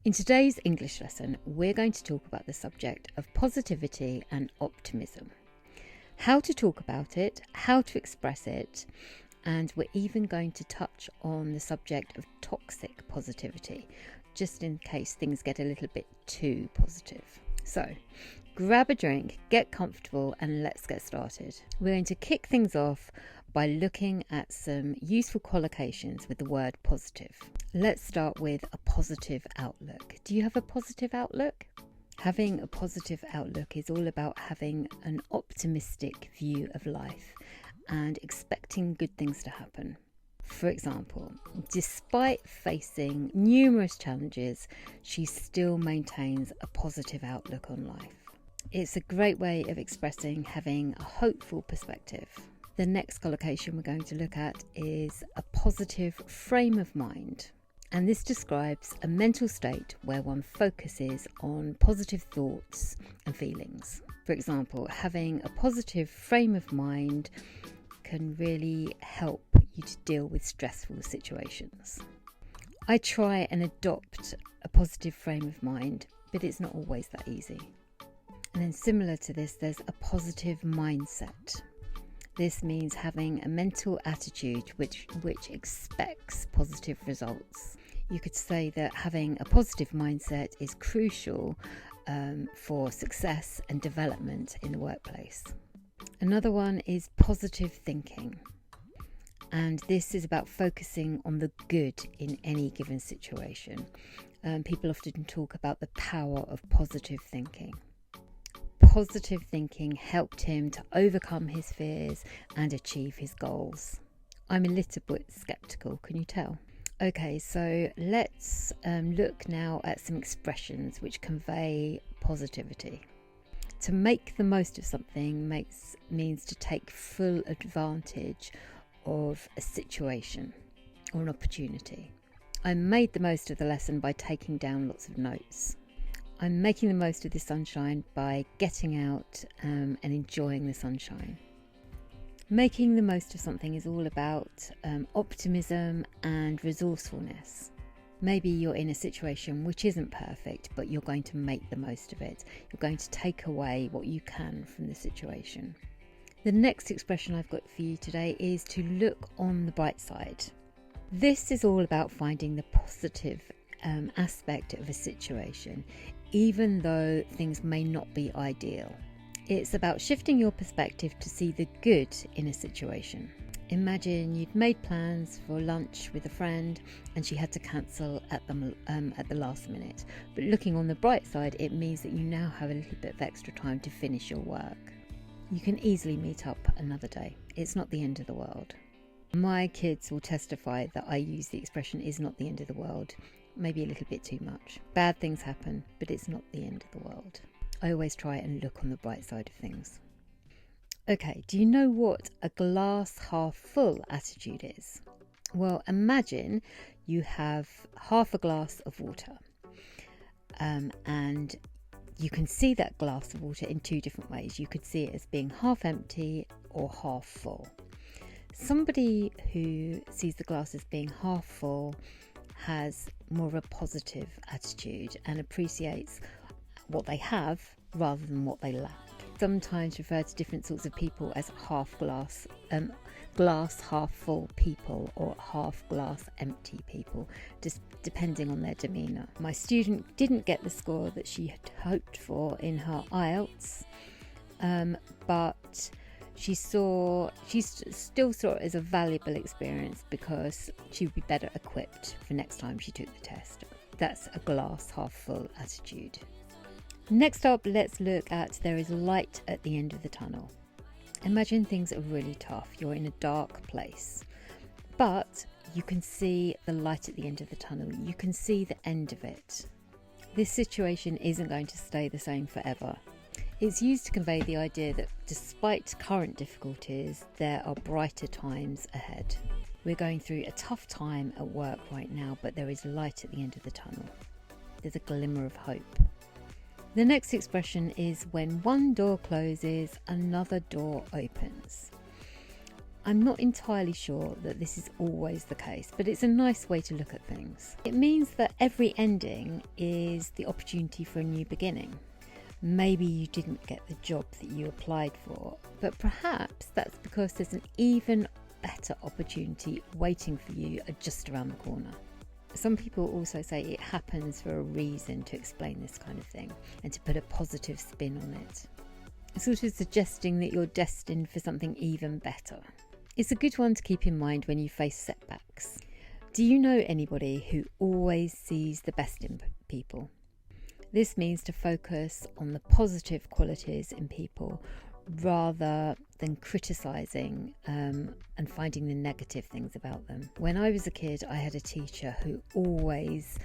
In today's English lesson, we're going to talk about the subject of positivity and optimism. How to talk about it, how to express it, and we're even going to touch on the subject of toxic positivity, just in case things get a little bit too positive. So, grab a drink, get comfortable, and let's get started. We're going to kick things off by looking at some useful collocations with the word positive. Let's start with a positive outlook. Do you have a positive outlook? Having a positive outlook is all about having an optimistic view of life and expecting good things to happen. For example, despite facing numerous challenges, she still maintains a positive outlook on life. It's a great way of expressing having a hopeful perspective. The next collocation we're going to look at is a positive frame of mind. And this describes a mental state where one focuses on positive thoughts and feelings. For example, having a positive frame of mind can really help you to deal with stressful situations. I try and adopt a positive frame of mind, but it's not always that easy. And then similar to this, there's a positive mindset. This means having a mental attitude which expects positive results. You could say that having a positive mindset is crucial for success and development in the workplace. Another one is positive thinking. And this is about focusing on the good in any given situation. People often talk about the power of positive thinking. Positive thinking helped him to overcome his fears and achieve his goals. I'm a little bit skeptical, can you tell? Okay, so let's look now at some expressions which convey positivity. To make the most of something means to take full advantage of a situation or an opportunity. I made the most of the lesson by taking down lots of notes. I'm making the most of the sunshine by getting out and enjoying the sunshine. Making the most of something is all about optimism and resourcefulness. Maybe you're in a situation which isn't perfect, but you're going to make the most of it. You're going to take away what you can from the situation. The next expression I've got for you today is to look on the bright side. This is all about finding the positive aspect of a situation, even though things may not be ideal. It's about shifting your perspective to see the good in a situation. Imagine you'd made plans for lunch with a friend and she had to cancel at the last minute. But looking on the bright side, it means that you now have a little bit of extra time to finish your work. You can easily meet up another day. It's not the end of the world. My kids will testify that I use the expression "is not the end of the world" maybe a little bit too much. Bad things happen, but it's not the end of the world. I always try and look on the bright side of things. Okay, do you know what a glass half full attitude is? Well, imagine you have half a glass of water and you can see that glass of water in two different ways. You could see it as being half empty or half full. Somebody who sees the glass as being half full has more of a positive attitude and appreciates what they have rather than what they lack. Sometimes refer to different sorts of people as half glass half full people or half glass empty people, just depending on their demeanour. My student didn't get the score that she had hoped for in her IELTS, but she still saw it as a valuable experience because she would be better equipped for next time she took the test. That's a glass half full attitude. Next up, let's look at there is light at the end of the tunnel. Imagine things are really tough. You're in a dark place, but you can see the light at the end of the tunnel. You can see the end of it. This situation isn't going to stay the same forever. It's used to convey the idea that despite current difficulties, there are brighter times ahead. We're going through a tough time at work right now, but there is light at the end of the tunnel. There's a glimmer of hope. The next expression is when one door closes, another door opens. I'm not entirely sure that this is always the case, but it's a nice way to look at things. It means that every ending is the opportunity for a new beginning. Maybe you didn't get the job that you applied for, but perhaps that's because there's an even better opportunity waiting for you just around the corner. Some people also say it happens for a reason to explain this kind of thing and to put a positive spin on it, sort of suggesting that you're destined for something even better. It's a good one to keep in mind when you face setbacks. Do you know anybody who always sees the best in people? This means to focus on the positive qualities in people rather than criticising and finding the negative things about them. When I was a kid, I had a teacher who always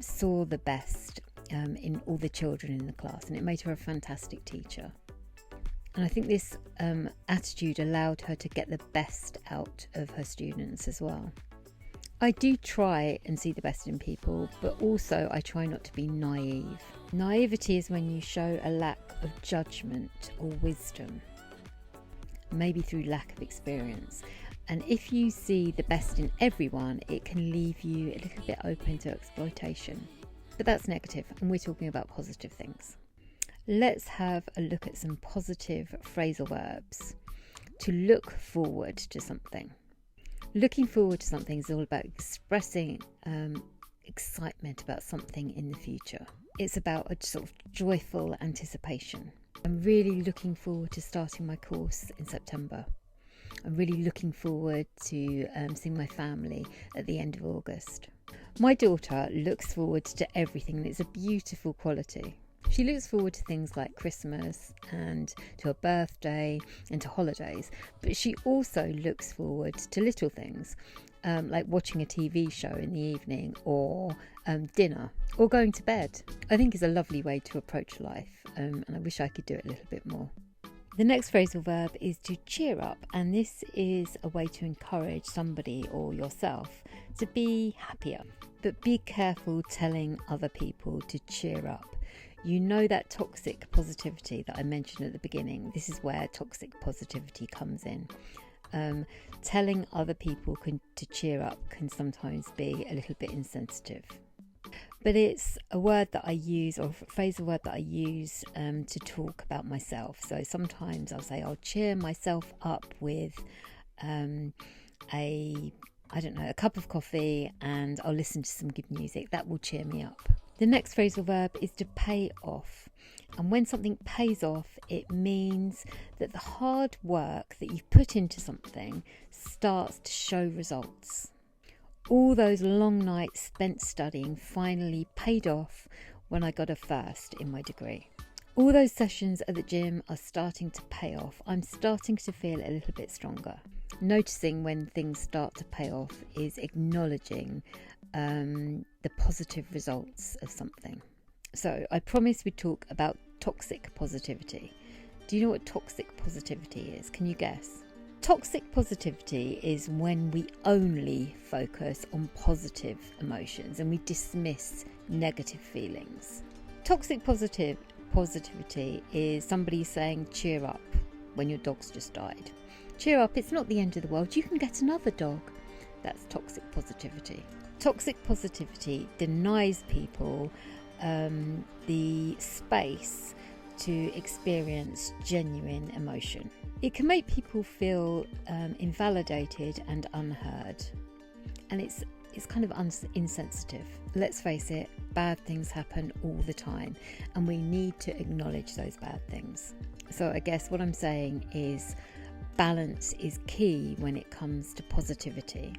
saw the best in all the children in the class, and it made her a fantastic teacher. And I think this attitude allowed her to get the best out of her students as well. I do try and see the best in people, but also I try not to be naive. Naivety is when you show a lack of judgment or wisdom, maybe through lack of experience. And if you see the best in everyone, it can leave you a little bit open to exploitation. But that's negative, and we're talking about positive things. Let's have a look at some positive phrasal verbs. To look forward to something. Looking forward to something is all about expressing excitement about something in the future. It's about a sort of joyful anticipation. I'm really looking forward to starting my course in September. I'm really looking forward to seeing my family at the end of August. My daughter looks forward to everything, and it's a beautiful quality. She looks forward to things like Christmas and to her birthday and to holidays, but she also looks forward to little things like watching a TV show in the evening or dinner or going to bed. I think it's a lovely way to approach life, and I wish I could do it a little bit more. The next phrasal verb is to cheer up, and this is a way to encourage somebody or yourself to be happier. But be careful telling other people to cheer up. You know that toxic positivity that I mentioned at the beginning. This is where toxic positivity comes in. Telling other people to cheer up can sometimes be a little bit insensitive. But it's a word that I use, or a phrasal word that I use to talk about myself. So sometimes I'll say I'll cheer myself up with a cup of coffee, and I'll listen to some good music. That will cheer me up. The next phrasal verb is to pay off. And when something pays off, it means that the hard work that you've put into something starts to show results. All those long nights spent studying finally paid off when I got a first in my degree. All those sessions at the gym are starting to pay off. I'm starting to feel a little bit stronger. Noticing when things start to pay off is acknowledging the positive results of something. So I promised we'd talk about toxic positivity. Do you know what toxic positivity is? Can you guess? Toxic positivity is when we only focus on positive emotions and we dismiss negative feelings. Toxic positivity is somebody saying cheer up when your dog's just died. Cheer up, it's not the end of the world, you can get another dog. That's toxic positivity. Toxic positivity denies people the space to experience genuine emotion. It can make people feel invalidated and unheard, and it's kind of insensitive. Let's face it, bad things happen all the time, and we need to acknowledge those bad things. So I guess what I'm saying is balance is key when it comes to positivity.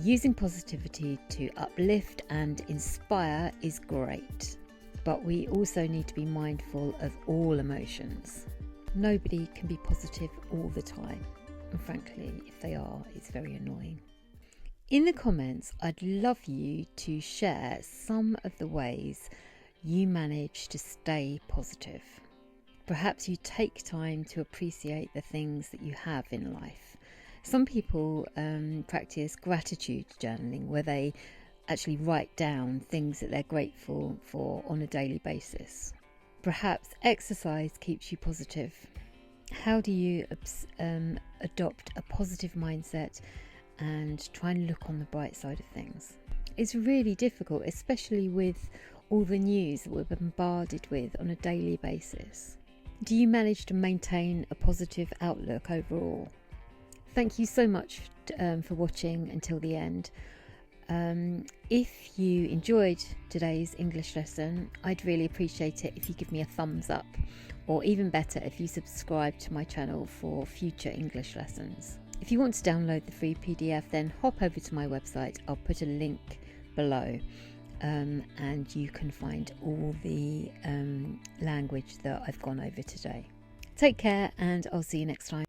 Using positivity to uplift and inspire is great, but we also need to be mindful of all emotions. Nobody can be positive all the time, and frankly, if they are, it's very annoying. In the comments, I'd love you to share some of the ways you manage to stay positive. Perhaps you take time to appreciate the things that you have in life. Some people practice gratitude journaling, where they actually write down things that they're grateful for on a daily basis. Perhaps exercise keeps you positive. How do you adopt a positive mindset and try and look on the bright side of things? It's really difficult, especially with all the news that we're bombarded with on a daily basis. Do you manage to maintain a positive outlook overall? Thank you so much for watching until the end. If you enjoyed today's English lesson, I'd really appreciate it if you give me a thumbs up, or even better, if you subscribe to my channel for future English lessons. If you want to download the free PDF, then hop over to my website. I'll put a link below, and you can find all the language that I've gone over today. Take care, and I'll see you next time.